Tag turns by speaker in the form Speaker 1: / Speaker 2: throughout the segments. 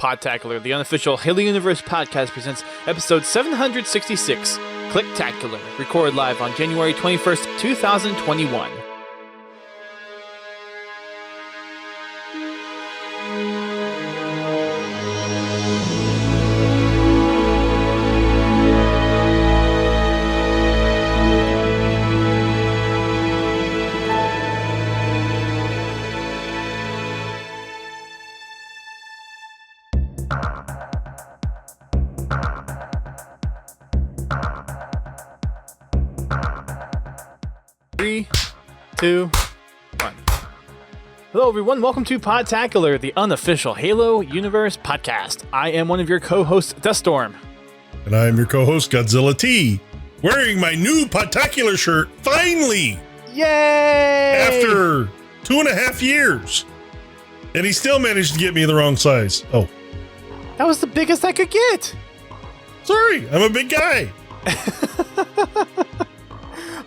Speaker 1: Podtacular, the unofficial Halo Universe podcast, presents episode 766, Clicktacular, recorded live on January 21st, 2021. Three, two, one. Hello, everyone. Welcome to Podtacular, the unofficial Halo Universe podcast. I am one of your co-hosts, Deathstorm.
Speaker 2: And I am your co-host, Godzilla T, wearing my new Podtacular shirt, finally!
Speaker 1: Yay!
Speaker 2: After 2.5 years. And he still managed to get me the wrong size. Oh.
Speaker 1: That was the biggest I could get.
Speaker 2: Sorry, I'm a big guy.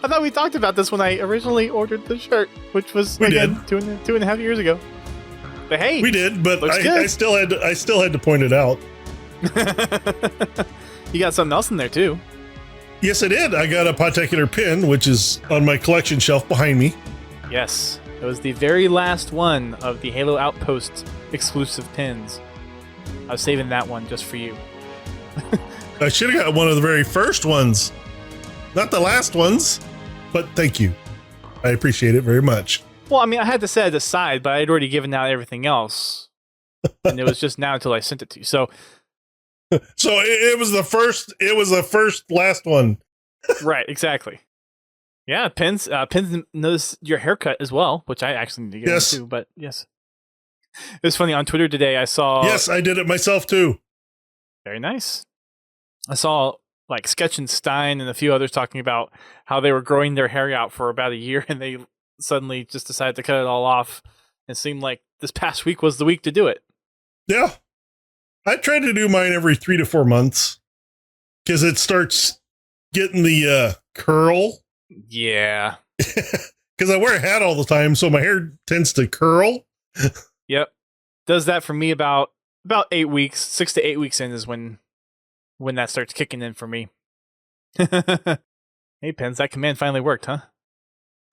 Speaker 1: I thought we talked about this when I originally ordered the shirt, which was, again, 2.5 years ago. But hey,
Speaker 2: we did, but I still had to point it out.
Speaker 1: You got something else in there too.
Speaker 2: Yes, I did. I got a Podtacular pin, which is on my collection shelf behind me.
Speaker 1: Yes, it was the very last one of the Halo Outpost exclusive pins. I was saving that one just for you.
Speaker 2: I should have got one of the very first ones, not the last ones. But thank you. I appreciate it very much.
Speaker 1: Well, I mean, I had to set it aside, but I'd already given out everything else. And it was just now until I sent it to you. So
Speaker 2: it was the first last one.
Speaker 1: Right, exactly. Yeah, pins notice your haircut as well, which I actually need to get into, but yes. It was funny on Twitter today, I saw...
Speaker 2: Yes, I did it myself too.
Speaker 1: Very nice. I saw like Sketch and Stein and a few others talking about how they were growing their hair out for about a year and they suddenly just decided to cut it all off. It seemed like this past week was the week to do it.
Speaker 2: Yeah. I try to do mine every 3 to 4 months because it starts getting the curl.
Speaker 1: Yeah.
Speaker 2: Because I wear a hat all the time, so my hair tends to curl.
Speaker 1: Yep. Does that for me about 8 weeks, 6 to 8 weeks in is when that starts kicking in for me. Hey, Pens, that command finally worked, huh?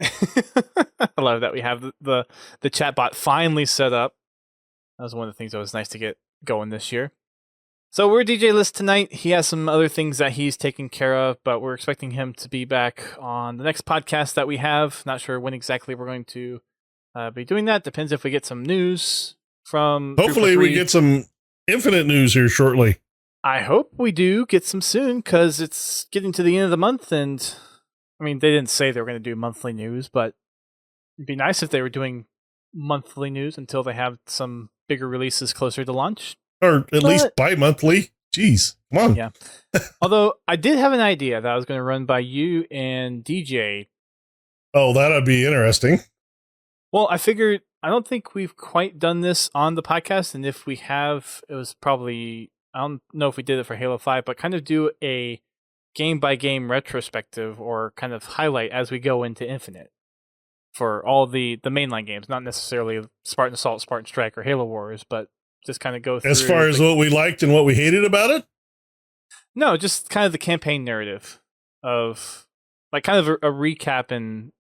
Speaker 1: I love that we have the chatbot finally set up. That was one of the things that was nice to get going this year. So we're DJ List tonight. He has some other things that he's taking care of, but we're expecting him to be back on the next podcast that we have. Not sure when exactly we're going to be doing that. Depends if we get some news from...
Speaker 2: Hopefully we get some Infinite news here shortly.
Speaker 1: I hope we do get some soon, because it's getting to the end of the month, and I mean, they didn't say they were going to do monthly news, but it'd be nice if they were doing monthly news until they have some bigger releases closer to launch.
Speaker 2: Or at least bi-monthly. Jeez, come on.
Speaker 1: Yeah. Although, I did have an idea that I was going to run by you and DJ.
Speaker 2: Oh, that'd be interesting.
Speaker 1: Well, I figured, I don't think we've quite done this on the podcast, and if we have, it was probably... I don't know if we did it for Halo 5, but kind of do a game-by-game retrospective or kind of highlight as we go into Infinite for all the mainline games, not necessarily Spartan Assault, Spartan Strike, or Halo Wars, but just kind of go through...
Speaker 2: As far as what we liked and what we hated about it?
Speaker 1: No, just kind of the campaign narrative of, like, kind of a recap and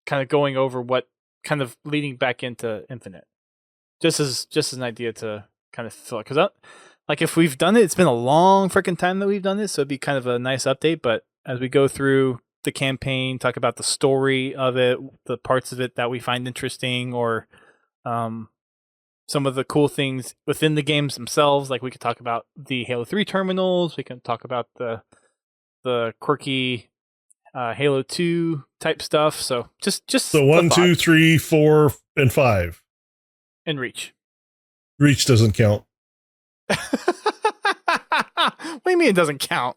Speaker 1: kind of going over what kind of leading back into Infinite. Just as an idea to... kind of feel because like if we've done it, it's been a long freaking time that we've done this, so it'd be kind of a nice update. But as we go through the campaign, talk about the story of it, the parts of it that we find interesting, or some of the cool things within the games themselves, like we could talk about the Halo 3 terminals, we can talk about the quirky Halo 2 type stuff. So just
Speaker 2: the 1, 2, 3, 4, and 5
Speaker 1: and Reach.
Speaker 2: Reach doesn't count.
Speaker 1: What do you mean it doesn't count?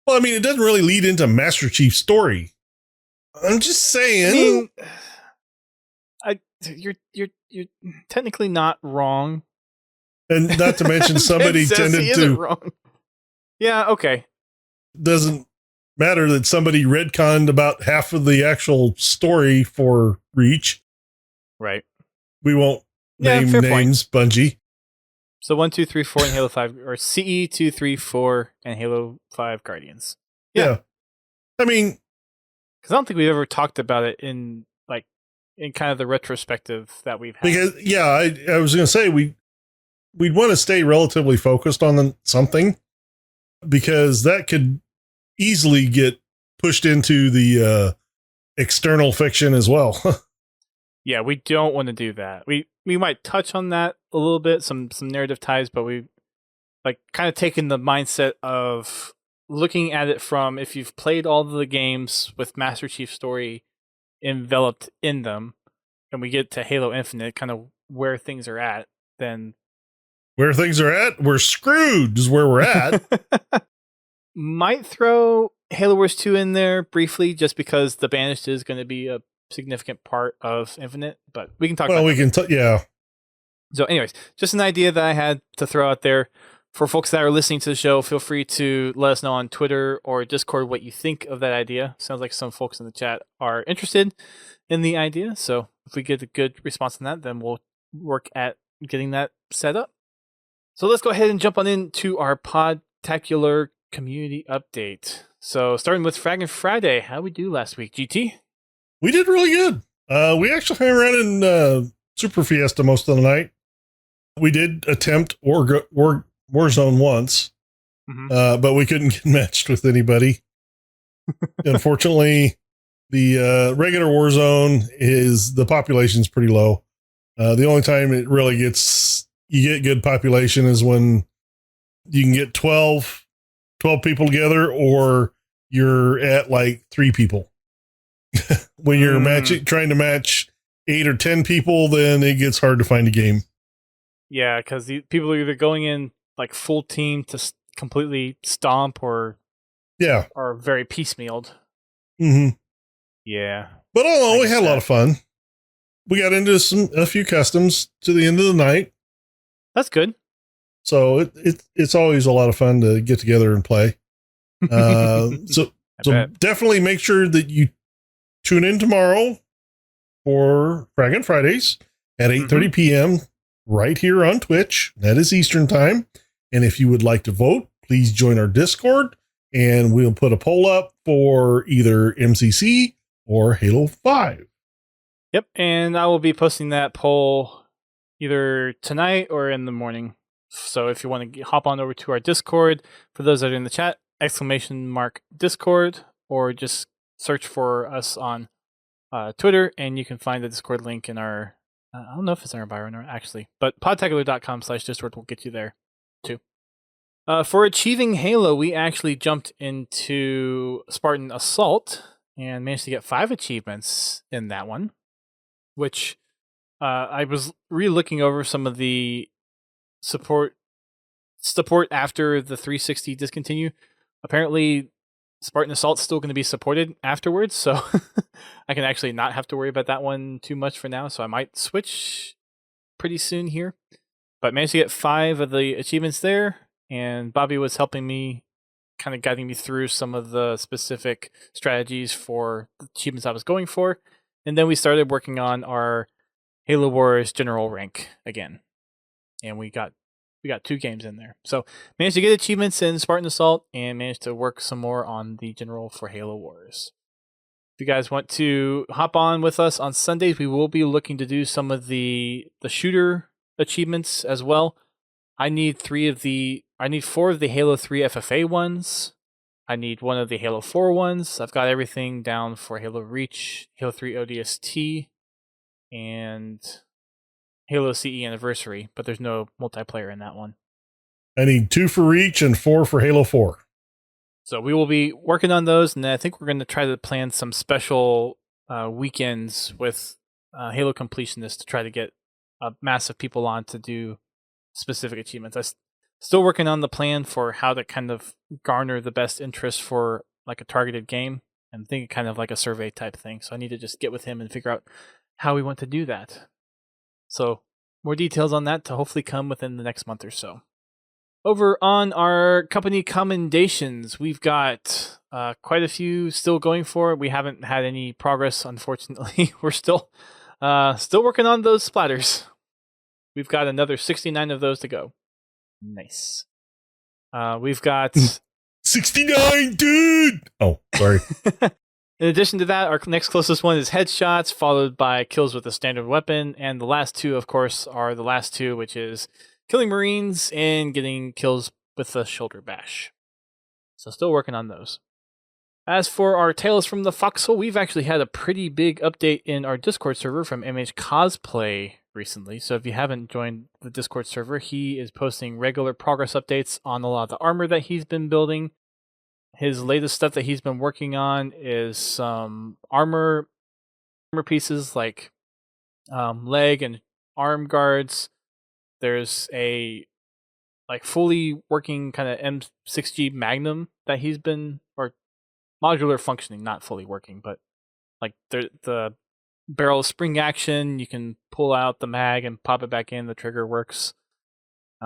Speaker 2: Well, I mean, it doesn't really lead into Master Chief's story. I'm just saying.
Speaker 1: I mean, you're technically not wrong.
Speaker 2: And not to mention somebody tended to...
Speaker 1: wrong. Yeah, okay.
Speaker 2: Doesn't matter that somebody retconned about half of the actual story for Reach.
Speaker 1: Right.
Speaker 2: We won't name names, Bungie.
Speaker 1: So 1, 2, 3, 4 and Halo 5, or CE 2, 3, 4 and Halo 5 Guardians.
Speaker 2: Yeah. I mean,
Speaker 1: because I don't think we've ever talked about it in kind of the retrospective that we've had.
Speaker 2: Because I was going to say we'd want to stay relatively focused on something, because that could easily get pushed into the external fiction as well.
Speaker 1: Yeah, we don't want to do that. We might touch on that a little bit, some narrative ties, but we kind of taken the mindset of looking at it from, if you've played all of the games with Master Chief story enveloped in them, and we get to Halo Infinite, kind of where things are at, then
Speaker 2: where things are at, we're screwed is where we're at.
Speaker 1: Might throw Halo Wars 2 in there briefly, just because the Banished is going to be a significant part of Infinite, but we can talk about
Speaker 2: yeah.
Speaker 1: So anyways, just an idea that I had to throw out there. For folks that are listening to the show, feel free to let us know on Twitter or Discord what you think of that idea. Sounds like some folks in the chat are interested in the idea. So if we get a good response on that, then we'll work at getting that set up. So let's go ahead and jump on into our Podtacular community update. So starting with Fraggin' Friday, how we do last week, GT?
Speaker 2: We did really good. We actually hung around in Super Fiesta most of the night. We did attempt Warzone once, but we couldn't get matched with anybody. Unfortunately, the regular Warzone the population's pretty low. The only time it really you get good population is when you can get 12 people together, or you're at like 3 people. When you're trying to match 8 or 10 people, then it gets hard to find a game.
Speaker 1: Yeah, because people are either going in like full team to completely stomp, or are very piecemealed.
Speaker 2: Mm-hmm.
Speaker 1: Yeah,
Speaker 2: but all in all, we had a lot of fun. We got into a few customs to the end of the night.
Speaker 1: That's good.
Speaker 2: So it's always a lot of fun to get together and play. So definitely make sure that you tune in tomorrow for Fraggin' Fridays at 8:30 p.m. right here on Twitch. That is Eastern time. And if you would like to vote, please join our Discord, and we'll put a poll up for either MCC or Halo 5.
Speaker 1: Yep, and I will be posting that poll either tonight or in the morning. So if you want to hop on over to our Discord, for those that are in the chat, !Discord, or just search for us on Twitter, and you can find the Discord link in our, I don't know if it's in our bio or not, actually, but podtacular.com/Discord will get you there too. For achieving Halo, we actually jumped into Spartan Assault and managed to get 5 achievements in that one, which I was re-looking over some of the support after the 360 discontinue. Apparently, Spartan Assault's still going to be supported afterwards, so I can actually not have to worry about that one too much for now, so I might switch pretty soon here. But managed to get 5 of the achievements there, and Bobby was helping me, kind of guiding me through some of the specific strategies for the achievements I was going for. And then we started working on our Halo Wars general rank again. And we got 2 games in there. So managed to get achievements in Spartan Assault and managed to work some more on the general for Halo Wars. If you guys want to hop on with us on Sundays, we will be looking to do some of the shooter achievements as well. I need 4 of the Halo 3 FFA ones. I need 1 of the Halo 4 ones. I've got everything down for Halo Reach, Halo 3 ODST, and Halo CE Anniversary, but there's no multiplayer in that one.
Speaker 2: I need 2 for Reach and 4 for Halo 4.
Speaker 1: So we will be working on those, and I think we're going to try to plan some special weekends with Halo completionists to try to get a mass of people on to do specific achievements. I'm still working on the plan for how to kind of garner the best interest for like a targeted game, and think kind of like a survey type thing. So I need to just get with him and figure out how we want to do that. So more details on that to hopefully come within the next month or so. Over on our company commendations, we've got quite a few still going for it. We haven't had any progress, unfortunately. We're still working on those splatters. We've got another 69 of those to go. Nice. We've got
Speaker 2: 69, dude. Oh, sorry.
Speaker 1: In addition to that, our next closest one is headshots, followed by kills with a standard weapon, and the last two, of course, are the last two, which is killing Marines and getting kills with the shoulder bash. So still working on those. As for our Tales from the Foxhole, we've actually had a pretty big update in our Discord server from MH Cosplay recently. So if you haven't joined the Discord server, he is posting regular progress updates on a lot of the armor that he's been building. His latest stuff that he's been working on is some armor pieces like leg and arm guards. There's a fully working kind of M6G Magnum that he's been, or modular functioning, not fully working, but like the barrel spring action, you can pull out the mag and pop it back in, the trigger works.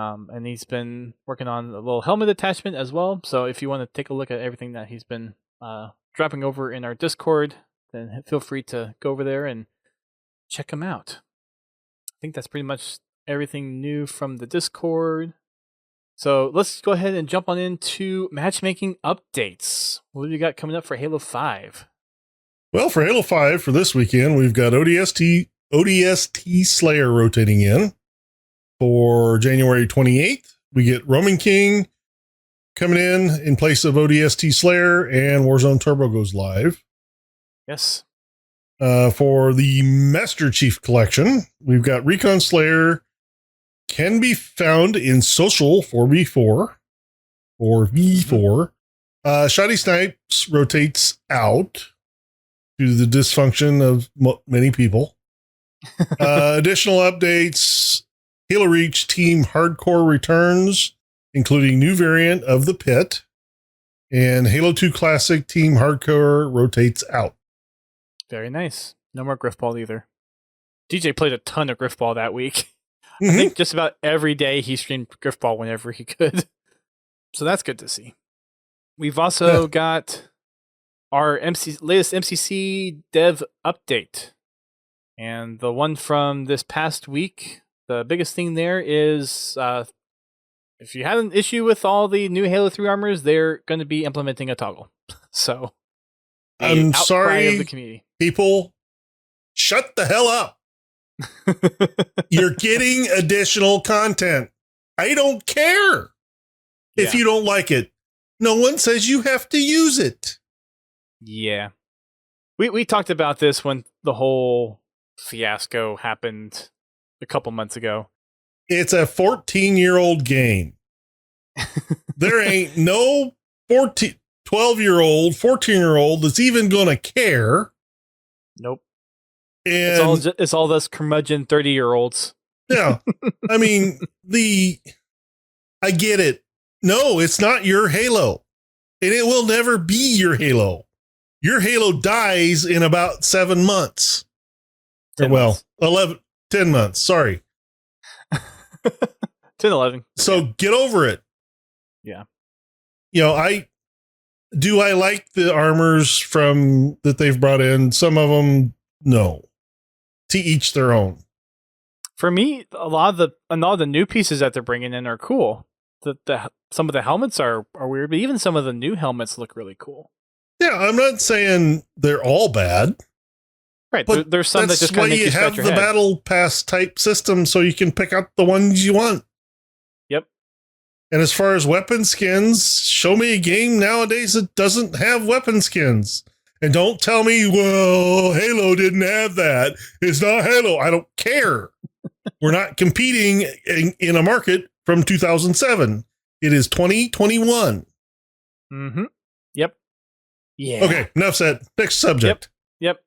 Speaker 1: And he's been working on a little helmet attachment as well. So if you want to take a look at everything that he's been dropping over in our Discord, then feel free to go over there and check him out. I think that's pretty much everything new from the Discord. So let's go ahead and jump on into matchmaking updates. What have you got coming up for Halo 5?
Speaker 2: Well, for Halo 5 for this weekend, we've got ODST Slayer rotating in. For January 28th, we get Roman King coming in place of ODST Slayer, and Warzone Turbo goes live.
Speaker 1: Yes.
Speaker 2: For the Master Chief Collection, we've got Recon Slayer can be found in Social 4v4 or V4. Shoddy Snipes rotates out due to the dysfunction of many people. Additional updates. Halo Reach Team Hardcore returns, including new variant of the Pit, and Halo 2 Classic Team Hardcore rotates out.
Speaker 1: Very nice. No more Griffball either. DJ played a ton of Griffball that week.
Speaker 2: Mm-hmm.
Speaker 1: I think just about every day he streamed Griffball whenever he could. So that's good to see. We've also got our latest MCC dev update. And the one from this past week, the biggest thing there is if you had an issue with all the new Halo 3 armors, they're going to be implementing a toggle. So,
Speaker 2: I'm sorry,
Speaker 1: of the community.
Speaker 2: People, shut the hell up. You're getting additional content. I don't care if you don't like it. No one says you have to use it. Yeah.
Speaker 1: We talked about this when the whole fiasco happened a couple months ago.
Speaker 2: It's a 14-year-old game. There ain't no 12-year-old, 14-year-old that's even going to care.
Speaker 1: Nope.
Speaker 2: And
Speaker 1: it's all those curmudgeon 30-year-olds.
Speaker 2: Yeah. I mean, I get it. No, it's not your Halo. And it will never be your Halo. Your Halo dies in about 7 months.
Speaker 1: 10 months.
Speaker 2: 10 months. Sorry.
Speaker 1: 10, 11.
Speaker 2: So get over it.
Speaker 1: Yeah.
Speaker 2: You know, I like the armors that they've brought in. Some of them, no. To each their own.
Speaker 1: For me, a lot of the new pieces that they're bringing in are cool. Some of the helmets are weird, but even some of the new helmets look really cool.
Speaker 2: Yeah, I'm not saying they're all bad.
Speaker 1: Right, but there's some that just kind of make you scratch your head.
Speaker 2: That's why you have the battle pass type system, so you can pick out the ones you want.
Speaker 1: Yep.
Speaker 2: And as far as weapon skins, show me a game nowadays that doesn't have weapon skins. And don't tell me, well, Halo didn't have that. It's not Halo. I don't care. We're not competing in a market from 2007. It is 2021.
Speaker 1: Mm-hmm. Yep. Yeah.
Speaker 2: Okay, enough said. Next subject.
Speaker 1: Yep.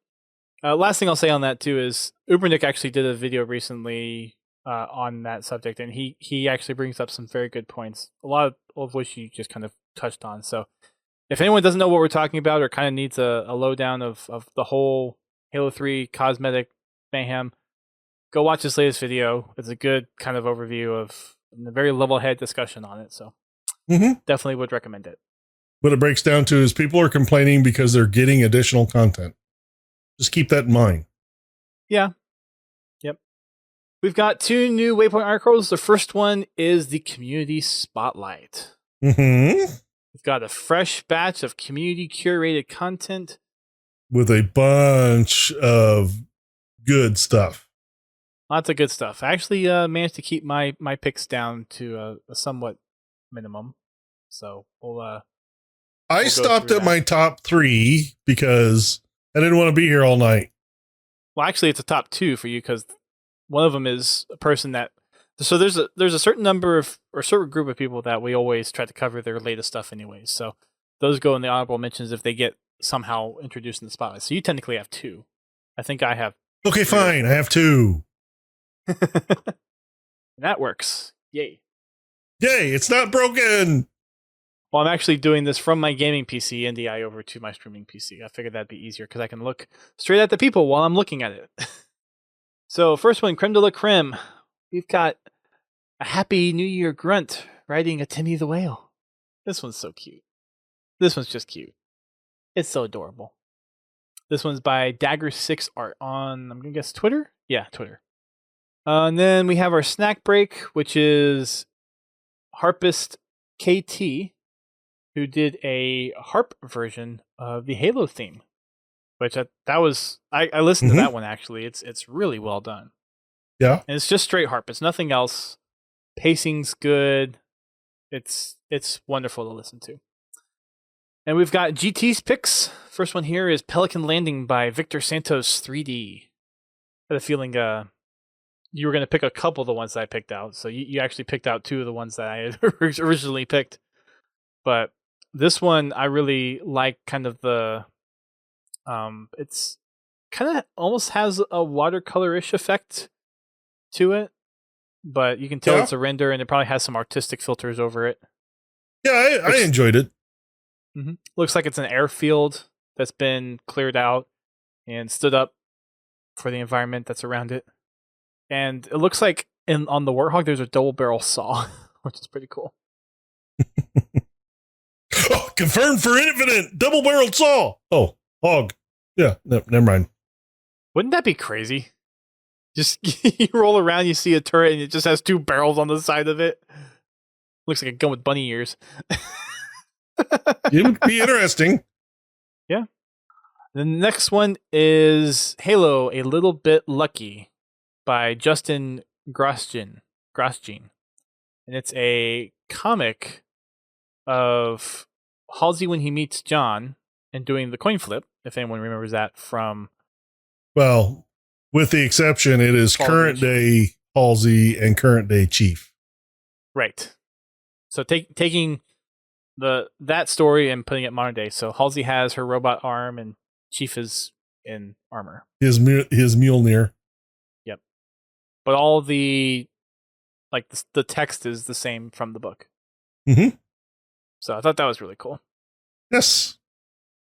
Speaker 1: Last thing I'll say on that, too, is Ubernick actually did a video recently on that subject, and he actually brings up some very good points, a lot of which you just kind of touched on. So if anyone doesn't know what we're talking about or kind of needs a lowdown of the whole Halo 3 cosmetic mayhem, go watch this latest video. It's a good kind of overview of a very level-head discussion on it. So definitely would recommend it.
Speaker 2: What it breaks down to is people are complaining because they're getting additional content. Just keep that in mind.
Speaker 1: Yeah. Yep. We've got 2 new Waypoint articles. The first one is the Community Spotlight.
Speaker 2: Mm-hmm.
Speaker 1: We've got a fresh batch of community curated content
Speaker 2: with a bunch of good stuff.
Speaker 1: Lots of good stuff. I actually managed to keep my picks down to a somewhat minimum. So
Speaker 2: I stopped at my top 3 because I didn't want to be here all night.
Speaker 1: Well, actually, it's a top 2 for you because one of them is a person that. So there's a certain number of or certain group of people that we always try to cover their latest stuff anyways. So those go in the honorable mentions if they get somehow introduced in the spotlight. So you technically have 2. I think I have.
Speaker 2: Okay, fine. I have 2.
Speaker 1: That works. Yay.
Speaker 2: Yay, it's not broken.
Speaker 1: Well, I'm actually doing this from my gaming PC NDI over to my streaming PC. I figured that'd be easier because I can look straight at the people while I'm looking at it. So, first one, creme de la creme. We've got a Happy New Year grunt riding a Timmy the Whale. This one's so cute. This one's just cute. It's so adorable. This one's by Dagger6 Art on, I'm going to guess, Twitter? Yeah, Twitter. And then we have our snack break, which is Harpist KT, who did a harp version of the Halo theme, which I listened to that one actually. It's really well done.
Speaker 2: Yeah,
Speaker 1: and it's just straight harp. It's nothing else. Pacing's good. It's wonderful to listen to. And we've got GT's picks. First one here is Pelican Landing by Victor Santos 3D. I had a feeling you were going to pick a couple of the ones that I picked out. So you actually picked out 2 of the ones that I had originally picked. But this one, I really like kind of the... it's kind of almost has a watercolor-ish effect to it. But you can tell it's a render, and it probably has some artistic filters over it.
Speaker 2: Yeah, I enjoyed it.
Speaker 1: Mm-hmm. Looks like it's an airfield that's been cleared out and stood up for the environment that's around it. And it looks like on the Warthog, there's a double barrel saw, which is pretty cool.
Speaker 2: Oh, confirmed for Infinite double barreled saw. Oh, hog. Yeah, no, never mind.
Speaker 1: Wouldn't that be crazy? Just you roll around, you see a turret, and it just has 2 barrels on the side of it. Looks like a gun with bunny ears.
Speaker 2: It would be interesting.
Speaker 1: Yeah. The next one is Halo: A Little Bit Lucky by Justin Grosjean. And it's a comic of Halsey when he meets John and doing the coin flip, if anyone remembers that from...
Speaker 2: Well, with the exception, it is current day Halsey and current day Chief.
Speaker 1: Right. So taking that story and putting it modern day. So Halsey has her robot arm and Chief is in armor.
Speaker 2: His Mjolnir.
Speaker 1: Yep. But all the text is the same from the book.
Speaker 2: Mm-hmm.
Speaker 1: So I thought that was really cool.
Speaker 2: Yes.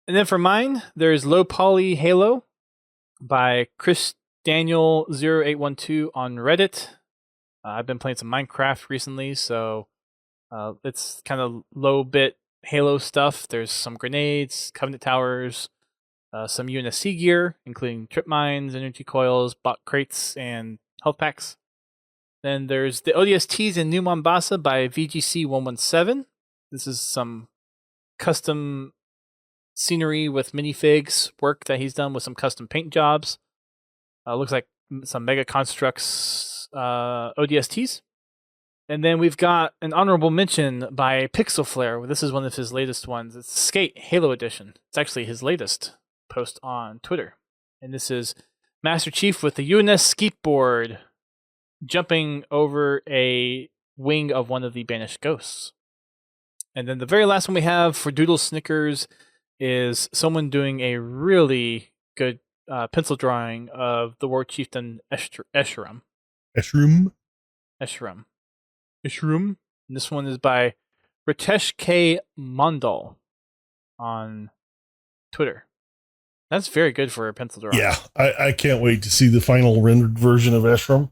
Speaker 1: And then for mine, there's Low Poly Halo by Chris Daniel 0812 on Reddit. I've been playing some Minecraft recently, so it's kind of low bit Halo stuff. There's some grenades, Covenant towers, some UNSC gear, including trip mines, energy coils, bot crates, and health packs. Then there's the ODSTs in New Mombasa by VGC 117. This is some custom scenery with minifigs work that he's done with some custom paint jobs. Looks like some Mega Constructs ODSTs. And then we've got an honorable mention by Pixel Flare. This is one of his latest ones. It's Skate Halo Edition. It's actually his latest post on Twitter. And this is Master Chief with the UNS skateboard jumping over a wing of one of the banished ghosts. And then the very last one we have for Doodle Snickers is someone doing a really good pencil drawing of the war chieftain Esherum. And this one is by Ritesh K. Mondal on Twitter. That's very good for a pencil drawing.
Speaker 2: Yeah, I can't wait to see the final rendered version of Esherum.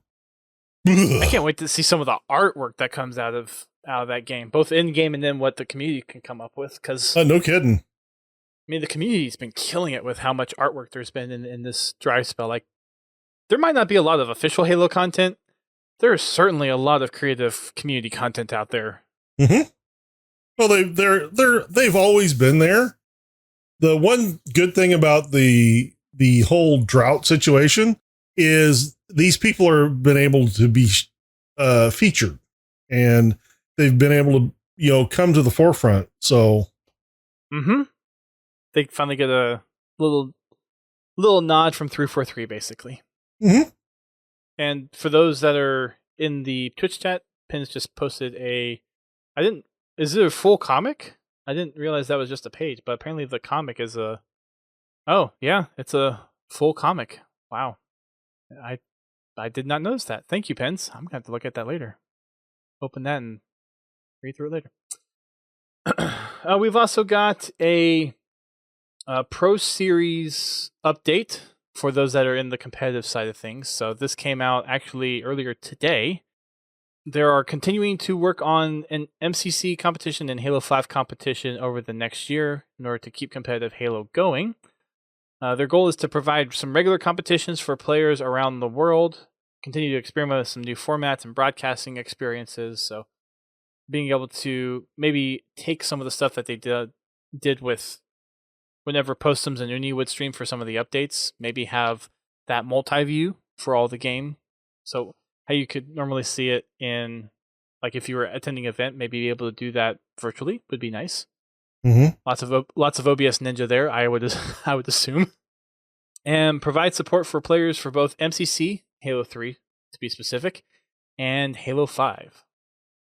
Speaker 1: I can't wait to see some of the artwork that comes out of that game, both in game and then what the community can come up with. Because
Speaker 2: no kidding.
Speaker 1: I mean, the community's been killing it with how much artwork there's been in this dry spell. Like, there might not be a lot of official Halo content, there's certainly a lot of creative community content out there.
Speaker 2: Mm-hmm. Well, they've always been there. The one good thing about the whole drought situation is these people are been able to be featured, and they've been able to come to the forefront. So,
Speaker 1: they finally get a little nod from 343, basically.
Speaker 2: Mm-hmm.
Speaker 1: And for those that are in the Twitch chat, Pins just posted is it a full comic? I didn't realize that was just a page, but apparently the comic is it's a full comic. Wow. I did not notice that. Thank you, Pens. I'm going to have to look at that later. Open that and read through it later. We've also got a Pro Series update for those that are in the competitive side of things. So this came out actually earlier today. They are continuing to work on an MCC competition and Halo 5 competition over the next year in order to keep competitive Halo going. Their goal is to provide some regular competitions for players around the world, continue to experiment with some new formats and broadcasting experiences. So being able to maybe take some of the stuff that they did with whenever Postums and Uni would stream for some of the updates, maybe have that multi-view for all the game. So how you could normally see it in, like if you were attending an event, maybe be able to do that virtually would be nice.
Speaker 2: Mm-hmm.
Speaker 1: Lots of OBS Ninja there, I would assume, and provide support for players for both MCC, Halo 3 to be specific, and Halo 5.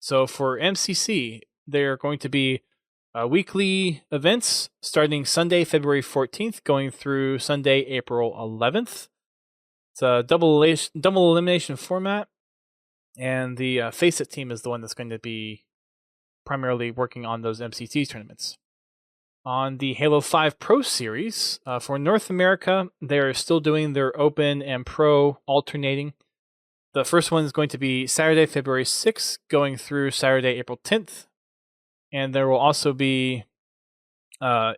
Speaker 1: So for MCC, they're going to be weekly events starting Sunday, February 14th, going through Sunday, April 11th. It's a double elimination format, and the Face It team is the one that's going to be primarily working on those MCC tournaments. On the Halo 5 Pro Series, for North America, they're still doing their Open and Pro alternating. The first one is going to be Saturday, February 6th, going through Saturday, April 10th. And there will also be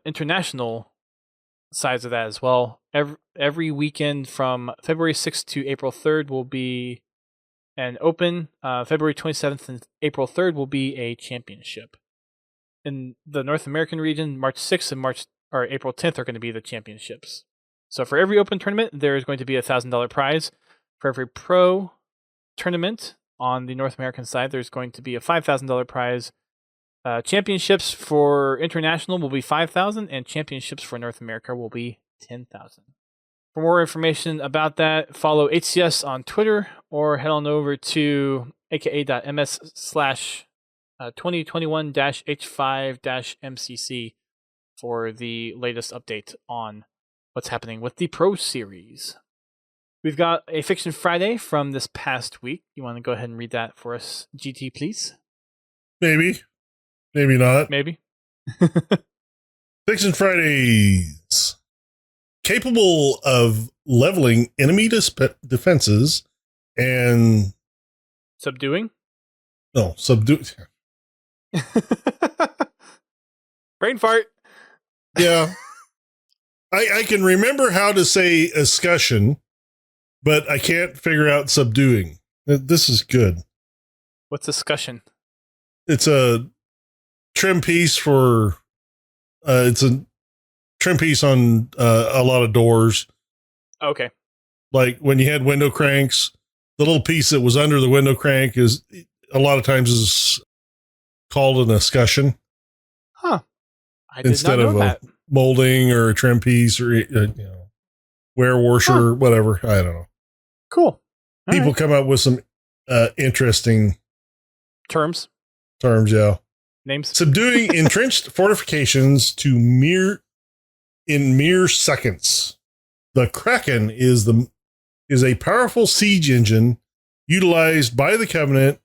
Speaker 1: international sides of that as well. Every weekend from February 6th to April 3rd will be an Open. February 27th and April 3rd will be a championship. In the North American region, March 6th and April 10th are going to be the championships. So for every Open tournament, there is going to be a $1,000 prize. For every Pro tournament on the North American side, there's going to be a $5,000 prize. Championships for international will be $5,000, and championships for North America will be $10,000. For more information about that, follow HCS on Twitter or head on over to aka.ms/2021-H5-MCC for the latest update on what's happening with the Pro Series. We've got a Fiction Friday from this past week. You want to go ahead and read that for us, GT, please?
Speaker 2: Maybe not.
Speaker 1: Maybe.
Speaker 2: Fiction Fridays. Capable of leveling enemy defenses and
Speaker 1: subduing. Brain fart.
Speaker 2: Yeah. I can remember how to say escutcheon, but I can't figure out subduing. This is good.
Speaker 1: What's escutcheon?
Speaker 2: It's a trim piece for it's a trim piece on a lot of doors.
Speaker 1: Okay.
Speaker 2: Like when you had window cranks, the little piece that was under the window crank is a lot of times is called an escutcheon.
Speaker 1: Huh. I
Speaker 2: instead
Speaker 1: did not know
Speaker 2: of
Speaker 1: that.
Speaker 2: A molding or a trim piece or wear washer, whatever. I don't know.
Speaker 1: Cool. All
Speaker 2: People come up with some interesting
Speaker 1: terms.
Speaker 2: Yeah.
Speaker 1: Names.
Speaker 2: Subduing entrenched fortifications to mere seconds. The Kraken is a powerful siege engine utilized by the Covenant.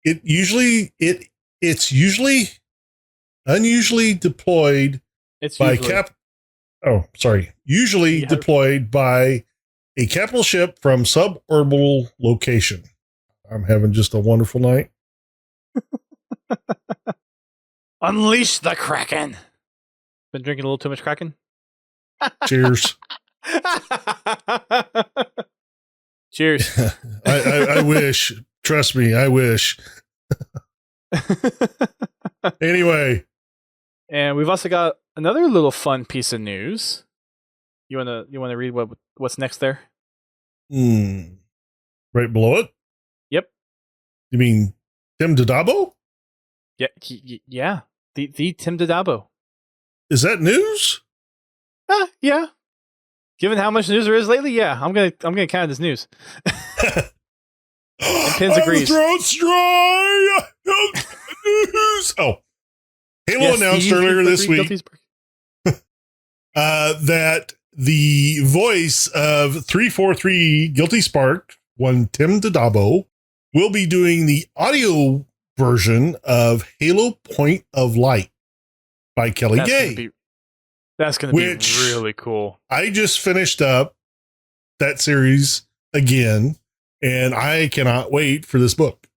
Speaker 2: It's usually unusually deployed deployed by a capital ship from suborbital location. I'm having just a wonderful night.
Speaker 1: Unleash the Kraken. Been drinking a little too much Kraken?
Speaker 2: Cheers.
Speaker 1: Cheers.
Speaker 2: I wish. Trust me, I wish. Anyway.
Speaker 1: And we've also got another little fun piece of news. You wanna read what's next there?
Speaker 2: Right below it?
Speaker 1: Yep.
Speaker 2: You mean Tim Dodabo?
Speaker 1: Yeah, yeah. The Tim Dodabo.
Speaker 2: Is that news?
Speaker 1: Yeah. Given how much news there is lately, yeah, I'm gonna count it as news. And Pins agrees.
Speaker 2: Throat's dry. News. Oh, Halo announced earlier this week that the voice of 343 Guilty Spark, one Tim Dodabo, will be doing the audio version of Halo Point of Light by Kelly Gay.
Speaker 1: That's going to be really cool.
Speaker 2: I just finished up that series again, and I cannot wait for this book.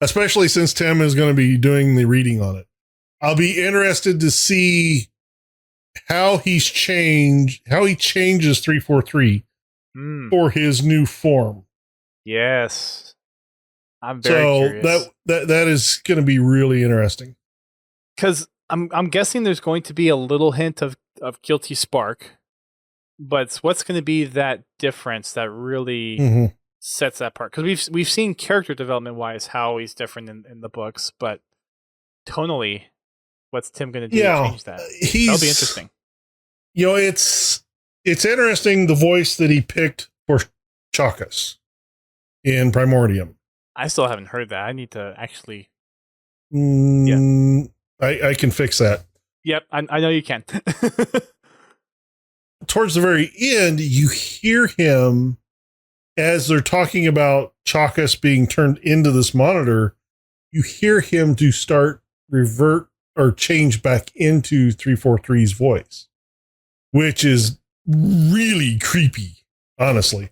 Speaker 2: Especially since Tim is going to be doing the reading on it. I'll be interested to see how he changes 343 for his new form.
Speaker 1: Yes. I'm very curious.
Speaker 2: That is going to be really interesting.
Speaker 1: Because I'm guessing there's going to be a little hint of Guilty Spark, but what's going to be that difference that really sets that part? Because we've seen character development wise how he's different in the books, but tonally, what's Tim going to do to change that? That'll be interesting.
Speaker 2: You know, it's interesting the voice that he picked for Chakas in Primordium.
Speaker 1: I still haven't heard that. I need to actually.
Speaker 2: I can fix that.
Speaker 1: Yep, I know you can.
Speaker 2: Towards the very end, you hear him as they're talking about Chakas being turned into this monitor. You hear him to start revert or change back into 343's voice, which is really creepy, honestly.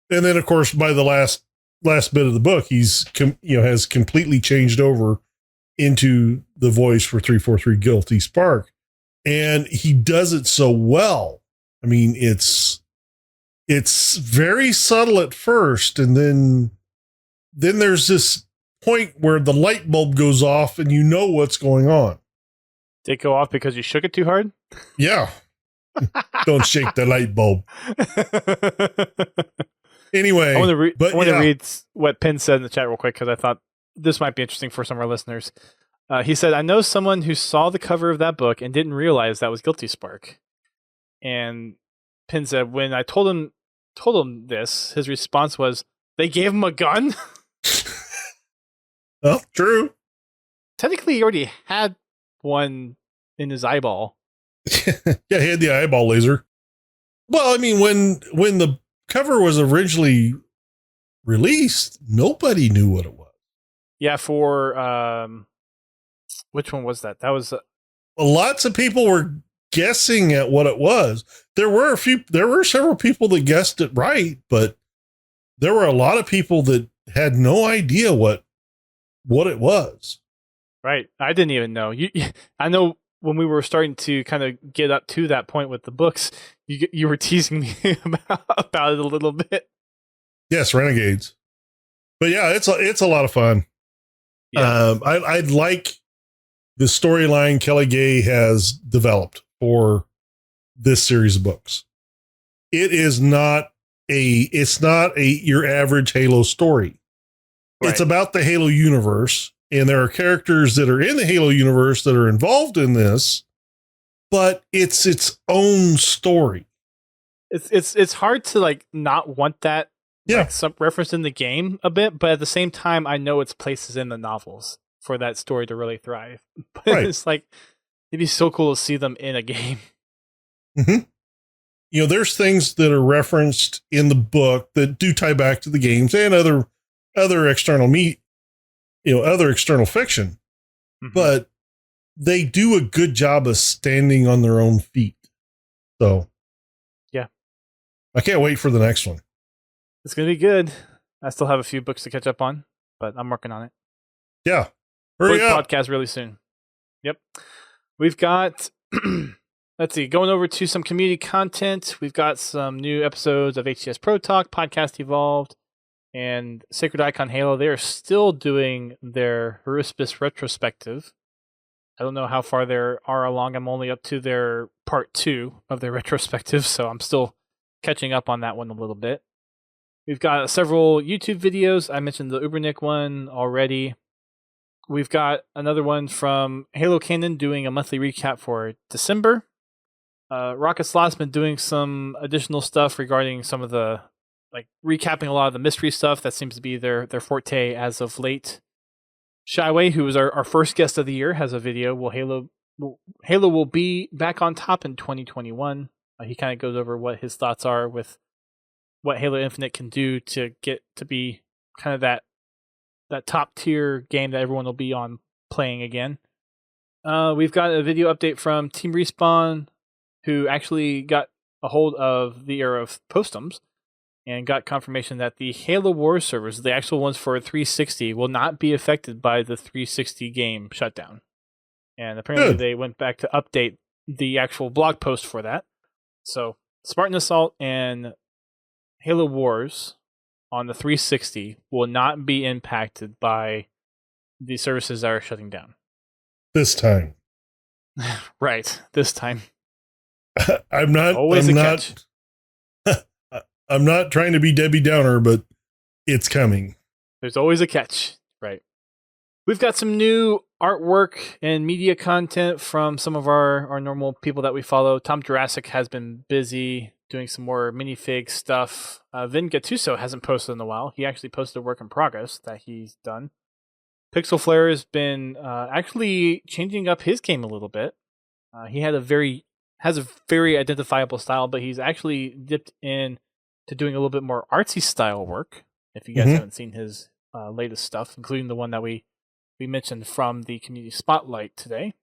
Speaker 2: And then, of course, by the last bit of the book, he's has completely changed over into the voice for 343 Guilty Spark, and he does it so well. I mean, it's very subtle at first, and then there's this point where the light bulb goes off and you know what's going on.
Speaker 1: Did it go off because you shook it too hard?
Speaker 2: Yeah. Don't shake the light bulb. Anyway,
Speaker 1: I want to read what Pin said in the chat real quick because I thought this might be interesting for some of our listeners. He said, I know someone who saw the cover of that book and didn't realize that was Guilty Spark. And Pin said, when I told him this, his response was, they gave him a gun?
Speaker 2: Oh, true.
Speaker 1: Technically, he already had one in his eyeball.
Speaker 2: Yeah, he had the eyeball laser. Well, I mean, when the cover was originally released, nobody knew what it was.
Speaker 1: Yeah, for which one was that? That was
Speaker 2: lots of people were guessing at what it was. There were several people that guessed it right, but there were a lot of people that had no idea what it was. Right.
Speaker 1: I didn't even know. I know when we were starting to kind of get up to that point with the books, you were teasing me about it a little bit.
Speaker 2: Yes, Renegades. But yeah, it's a lot of fun. Yeah. I'd like the storyline Kelly Gay has developed for this series of books. It's not your average Halo story. Right. It's about the Halo universe, and there are characters that are in the Halo universe that are involved in this, but it's its own story.
Speaker 1: It's hard to like not want that.
Speaker 2: Yeah,
Speaker 1: like, some reference in the game a bit, but at the same time, I know its places in the novels for that story to really thrive. But right. It's like it'd be so cool to see them in a game.
Speaker 2: Mm-hmm. You know, there's things that are referenced in the book that do tie back to the games and other external other external fiction, but they do a good job of standing on their own feet. So, yeah, I can't wait for the next one.
Speaker 1: It's going to be good. I still have a few books to catch up on, but I'm working on it.
Speaker 2: Yeah. Hurry up.
Speaker 1: Podcast really soon. Yep. We've got let's see. Going over to some community content, we've got some new episodes of HCS Pro Talk, Podcast Evolved, and Sacred Icon Halo. They are still doing their Heurisbis retrospective. I don't know how far they are along. I'm only up to their part 2 of their retrospective, so I'm still catching up on that one a little bit. We've got several YouTube videos. I mentioned the Ubernick one already. We've got another one from Halo Canon doing a monthly recap for December. Rocket Slot's been doing some additional stuff regarding some of the, like, recapping a lot of the mystery stuff. That seems to be their forte as of late. Shyway, who was our first guest of the year, has a video. Halo will be back on top in 2021. He kind of goes over what his thoughts are with what Halo Infinite can do to get to be kind of that top tier game that everyone will be on playing again. We've got a video update from Team Respawn, who actually got a hold of the era of postums and got confirmation that the Halo Wars servers, the actual ones for 360, will not be affected by the 360 game shutdown. And apparently they went back to update the actual blog post for that. So Spartan Assault and Halo Wars on the 360 will not be impacted by the services that are shutting down.
Speaker 2: This time.
Speaker 1: Right, this time.
Speaker 2: I'm not trying to be Debbie Downer, but it's coming.
Speaker 1: There's always a catch, right? We've got some new artwork and media content from some of our normal people that we follow. Tom Jurassic has been busy doing some more minifig stuff. Vin Gattuso hasn't posted in a while. He actually posted a work in progress that he's done. Pixel Flare has been actually changing up his game a little bit. He has a very identifiable style, but he's actually dipped in to doing a little bit more artsy style work. If you guys haven't seen his latest stuff, including the one that we mentioned from the community spotlight today.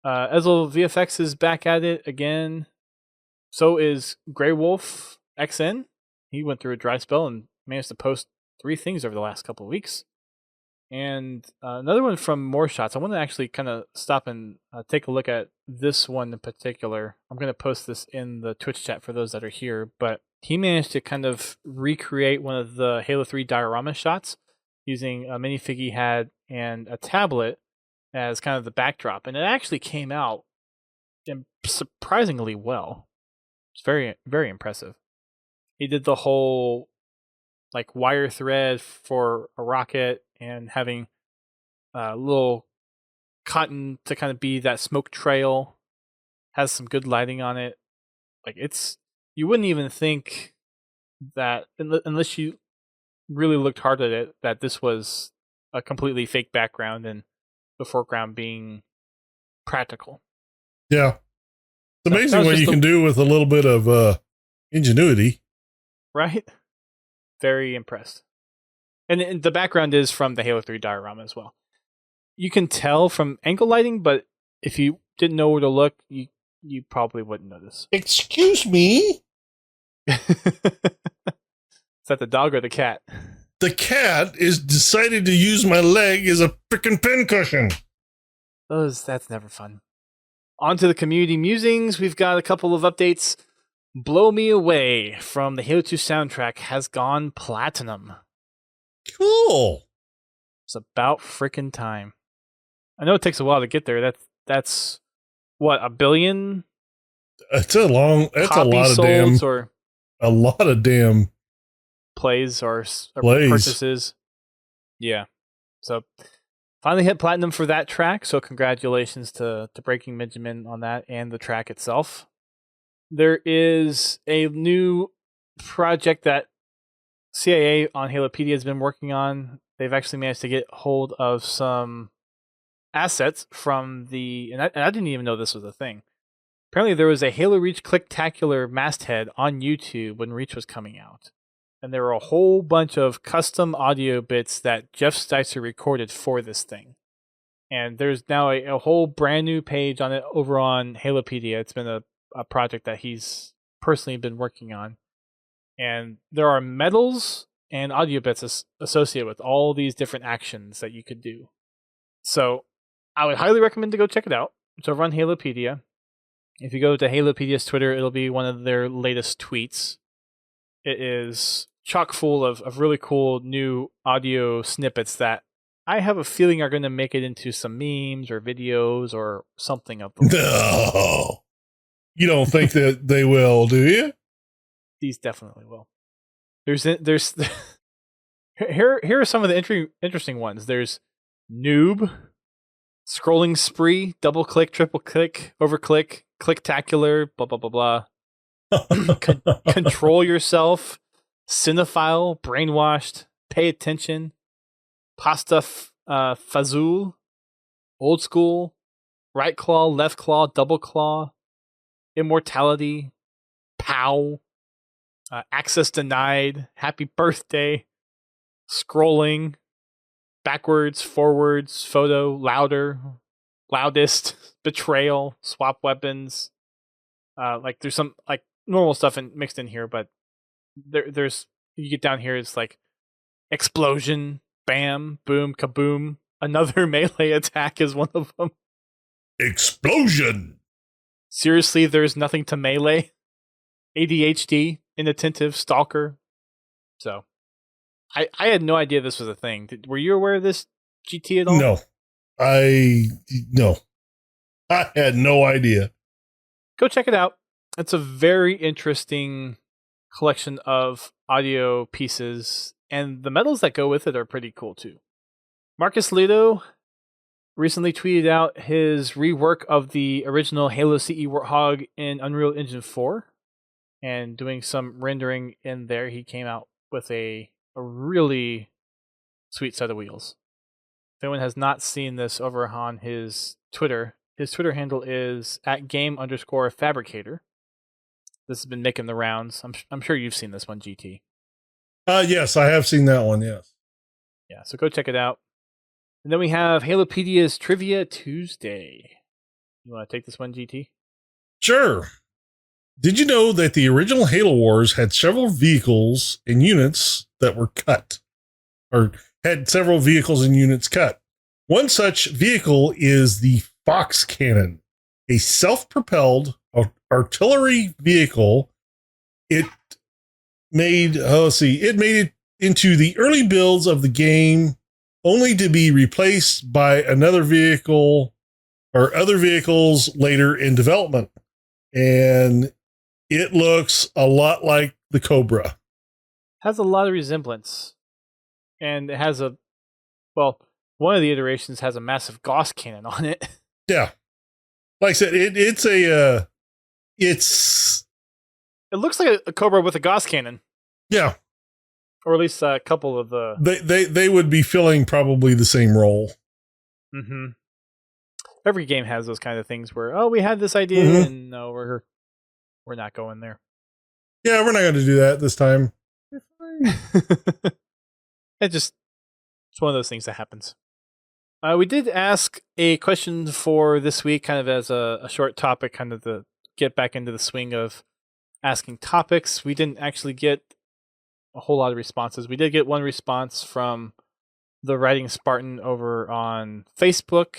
Speaker 1: Ezel VFX is back at it again. So is Grey Wolf XN. He went through a dry spell and managed to post 3 things over the last couple of weeks. And another one from More Shots. I want to actually kind of stop and take a look at this one in particular. I'm going to post this in the Twitch chat for those that are here. But he managed to kind of recreate one of the Halo 3 diorama shots using a minifig he had and a tablet as kind of the backdrop. And it actually came out surprisingly well. It's very, very impressive. He did the whole like wire thread for a rocket and having a little cotton to kind of be that smoke trail. Has some good lighting on it. Like you wouldn't even think that unless you really looked hard at it, that this was a completely fake background and the foreground being practical.
Speaker 2: Yeah. It's amazing what you can do with a little bit of ingenuity.
Speaker 1: Right? Very impressed. And the background is from the Halo 3 diorama as well. You can tell from angle lighting, but if you didn't know where to look, you probably wouldn't notice.
Speaker 2: Excuse me?
Speaker 1: Is that the dog or the cat?
Speaker 2: The cat is decided to use my leg as a frickin' pincushion.
Speaker 1: That's never fun. On to the community musings. We've got a couple of updates. Blow Me Away from the Halo 2 soundtrack has gone platinum.
Speaker 2: Cool.
Speaker 1: It's about frickin' time. I know it takes a while to get there. That's what, 1 billion?
Speaker 2: That's a lot of damn
Speaker 1: plays or
Speaker 2: plays.
Speaker 1: purchases. Yeah. So finally hit platinum for that track. So congratulations to Breaking Benjamin on that and the track itself. There is a new project that CIA on Halopedia has been working on. They've actually managed to get hold of some assets from and I didn't even know this was a thing. Apparently there was a Halo Reach Clicktacular masthead on YouTube when Reach was coming out. And there were a whole bunch of custom audio bits that Jeff Sticer recorded for this thing. And there's now a whole brand new page on it over on Halopedia. It's been a project that he's personally been working on. And there are medals and audio bits associated with all these different actions that you could do. So I would highly recommend to go check it out. It's over on Halopedia. If you go to Halopedia's Twitter, it'll be one of their latest tweets. It is chock full of really cool new audio snippets that I have a feeling are going to make it into some memes or videos or something of the like.
Speaker 2: No. You don't think that they will, do you?
Speaker 1: These definitely will. There's here are some of the interesting ones. There's noob, scrolling spree, double click, triple click, overclick, clicktacular, blah blah blah blah. Control yourself, cinephile, brainwashed, pay attention, pasta fazul, old school, right claw, left claw, double claw, immortality, pow, access denied, happy birthday, scrolling, backwards, forwards, photo, louder, loudest, betrayal, swap weapons. Like there's some like normal stuff mixed in here, but there's you get down here, it's like explosion, bam, boom, kaboom. Another melee attack is one of them.
Speaker 2: Explosion.
Speaker 1: Seriously, there's nothing to melee. ADHD, inattentive, stalker. So, I had no idea this was a thing. Were you aware of this, GT, at all?
Speaker 2: No. I had no idea.
Speaker 1: Go check it out. It's a very interesting collection of audio pieces, and the medals that go with it are pretty cool too. Marcus Ludo recently tweeted out his rework of the original Halo CE Warthog in Unreal Engine 4, and doing some rendering in there, he came out with a really sweet set of wheels. If anyone has not seen this over on his Twitter handle is @game_fabricator. This has been making the rounds. I'm sure you've seen this one, GT.
Speaker 2: Yes, I have seen that one, yes.
Speaker 1: Yeah, so go check it out. And then we have Halopedia's Trivia Tuesday. You want to take this one, GT?
Speaker 2: Sure. Did you know that the original Halo Wars had several vehicles and units that were cut? Or had several vehicles and units cut. One such vehicle is the Fox Cannon, a self-propelled artillery vehicle. It made it into the early builds of the game, only to be replaced by another vehicle or other vehicles later in development. And it looks a lot like the Cobra.
Speaker 1: Has a lot of resemblance. And it has one of the iterations has a massive Gauss cannon on it.
Speaker 2: Yeah. Like I said, it
Speaker 1: looks like a Cobra with a Gauss cannon.
Speaker 2: Yeah.
Speaker 1: Or at least a couple of the...
Speaker 2: They would be filling probably the same role.
Speaker 1: Mm-hmm. Every game has those kind of things where, we had this idea, and no, we're not going there.
Speaker 2: Yeah, we're not going to do that this time.
Speaker 1: It's one of those things that happens. We did ask a question for this week, kind of as a short topic, kind of to get back into the swing of asking topics. We didn't actually get a whole lot of responses. We did get one response from the Writing Spartan over on Facebook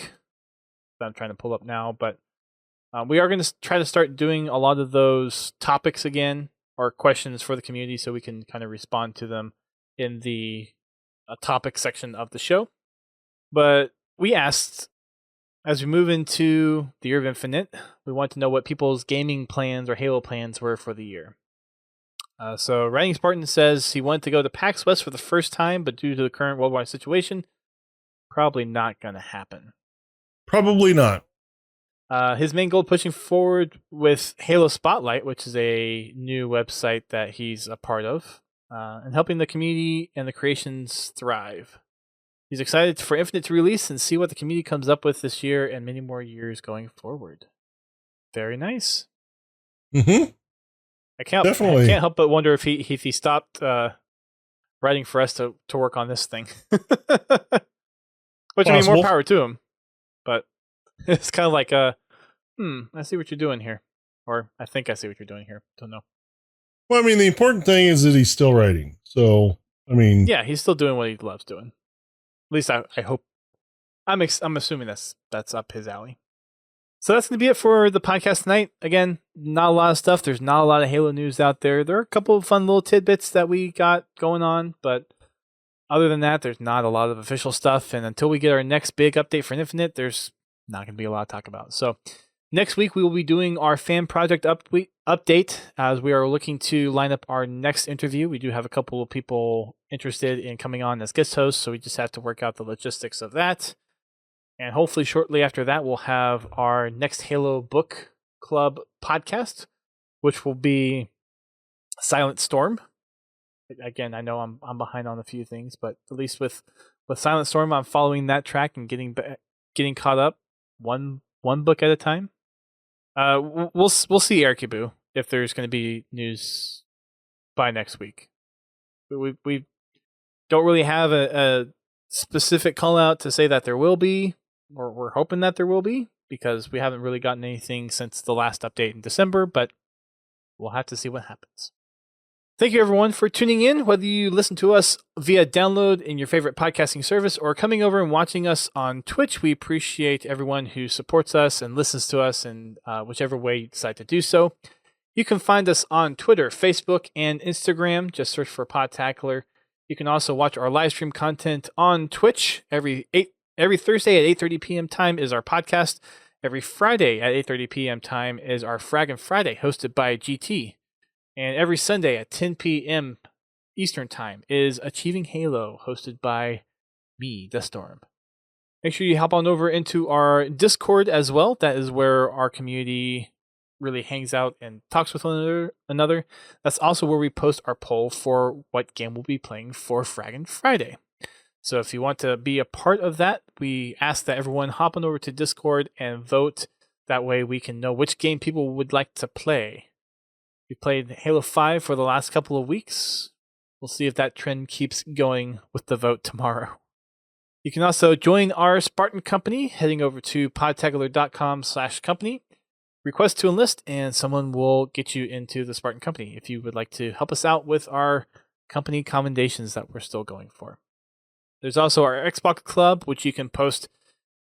Speaker 1: that I'm trying to pull up now, but we are going to try to start doing a lot of those topics again, or questions for the community, so we can kind of respond to them in the topic section of the show. But we asked, as we move into the Year of Infinite, we want to know what people's gaming plans or Halo plans were for the year. So Writing Spartan says he wanted to go to PAX West for the first time, but due to the current worldwide situation, probably not going to happen.
Speaker 2: Probably not.
Speaker 1: His main goal pushing forward with Halo Spotlight, which is a new website that he's a part of, and helping the community and the creations thrive. He's excited for Infinite to release and see what the community comes up with this year and many more years going forward. Very nice.
Speaker 2: Mm-hmm.
Speaker 1: I can't help but wonder if he stopped writing for us to work on this thing. Which, I mean, more power to him. But it's kind of like, I see what you're doing here. Or I think I see what you're doing here. Don't know.
Speaker 2: Well, I mean, the important thing is that he's still writing. So, I mean...
Speaker 1: Yeah, he's still doing what he loves doing. At least I hope. I'm assuming that's up his alley. So that's going to be it for the podcast tonight. Again, not a lot of stuff. There's not a lot of Halo news out there. There are a couple of fun little tidbits that we got going on, but other than that, there's not a lot of official stuff. And until we get our next big update for Infinite, there's not going to be a lot to talk about. So next week, we will be doing our fan project update as we are looking to line up our next interview. We do have a couple of people interested in coming on as guest hosts, so we just have to work out the logistics of that. And hopefully shortly after that, we'll have our next Halo Book Club podcast, which will be Silent Storm. Again, I know I'm behind on a few things, but at least with Silent Storm, I'm following that track and getting caught up one book at a time. We'll see, Erkibu, if there's going to be news by next week. We don't really have a specific call out to say that there will be. We're hoping that there will be, because we haven't really gotten anything since the last update in December, but we'll have to see what happens. Thank you, everyone, for tuning in, whether you listen to us via download in your favorite podcasting service or coming over and watching us on Twitch. We appreciate everyone who supports us and listens to us in whichever way you decide to do so. You can find us on Twitter, Facebook, and Instagram. Just search for Podtacular. You can also watch our live stream content on Twitch every Thursday at 8:30 p.m. time is our podcast. Every Friday at 8:30 p.m. time is our Frag and Friday, hosted by GT. And every Sunday at 10 p.m. Eastern time is Achieving Halo, hosted by me, The Storm. Make sure you hop on over into our Discord as well. That is where our community really hangs out and talks with one another. That's also where we post our poll for what game we'll be playing for Frag and Friday. So if you want to be a part of that, we ask that everyone hop on over to Discord and vote. That way we can know which game people would like to play. We played Halo 5 for the last couple of weeks. We'll see if that trend keeps going with the vote tomorrow. You can also join our Spartan company, heading over to podtacular.com/company. Request to enlist, and someone will get you into the Spartan company if you would like to help us out with our company commendations that we're still going for. There's also our Xbox Club, which you can post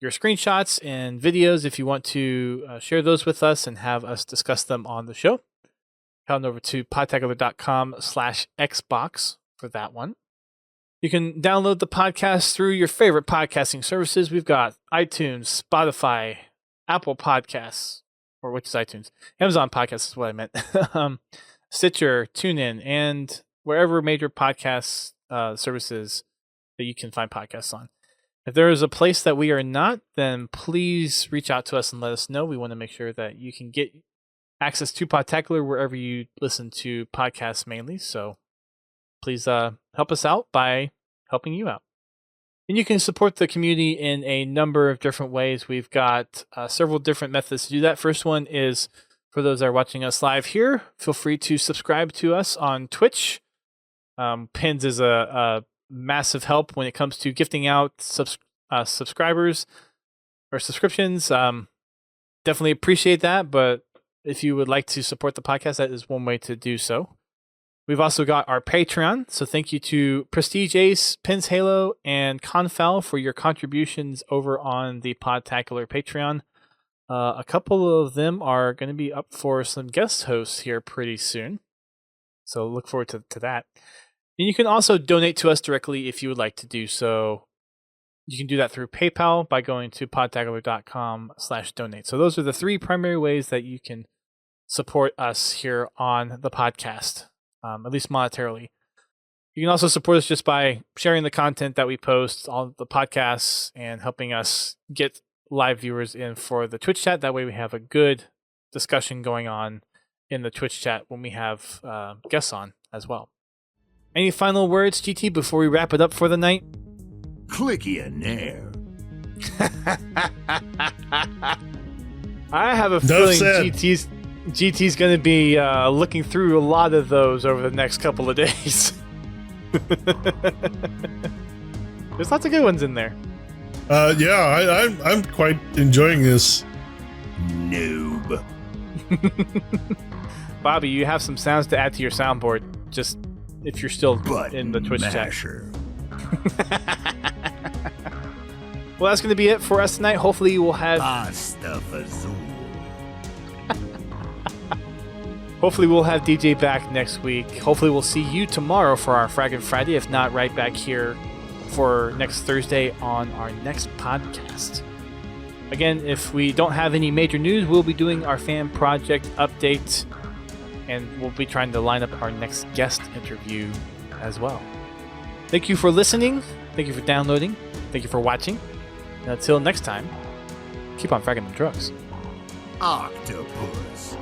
Speaker 1: your screenshots and videos if you want to share those with us and have us discuss them on the show. Head on over to podtacular.com/Xbox for that one. You can download the podcast through your favorite podcasting services. We've got iTunes, Spotify, Apple Podcasts, or which is iTunes? Amazon Podcasts is what I meant. Stitcher, TuneIn, and wherever major podcast services that you can find podcasts on. If there is a place that we are not, then please reach out to us and let us know. We want to make sure that you can get access to Podtacular wherever you listen to podcasts mainly. So please help us out by helping you out. And you can support the community in a number of different ways. We've got several different methods to do that. First one is for those that are watching us live here. Feel free to subscribe to us on Twitch. Pins is a massive help when it comes to gifting out subscribers or subscriptions. Definitely appreciate that, but if you would like to support the podcast, that is one way to do so. We've also got our Patreon, so thank you to Prestige Ace, Pins Halo, and Confal for your contributions over on the Podtacular Patreon. A couple of them are going to be up for some guest hosts here pretty soon, so look forward to that. And you can also donate to us directly if you would like to do so. You can do that through PayPal by going to podtacular.com/donate. So those are the three primary ways that you can support us here on the podcast, at least monetarily. You can also support us just by sharing the content that we post on the podcasts and helping us get live viewers in for the Twitch chat. That way we have a good discussion going on in the Twitch chat when we have guests on as well. Any final words, GT, before we wrap it up for the night?
Speaker 3: Clicky and air.
Speaker 1: I have a feeling GT's going to be looking through a lot of those over the next couple of days. There's lots of good ones in there.
Speaker 2: Yeah, I'm quite enjoying this.
Speaker 3: Noob.
Speaker 1: Bobby, you have some sounds to add to your soundboard. Just if you're still in the Twitch
Speaker 3: masher.
Speaker 1: Well, that's going to be it for us tonight. Hopefully, we'll have
Speaker 3: Pasta Fazool.
Speaker 1: Hopefully we'll have DJ back next week. Hopefully we'll see you tomorrow for our Fraggin' Friday, if not right back here for next Thursday on our next podcast. Again, if we don't have any major news, we'll be doing our fan project update, and we'll be trying to line up our next guest interview as well. Thank you for listening. Thank you for downloading. Thank you for watching. And until next time, keep on fragging them drugs.
Speaker 3: Octopus.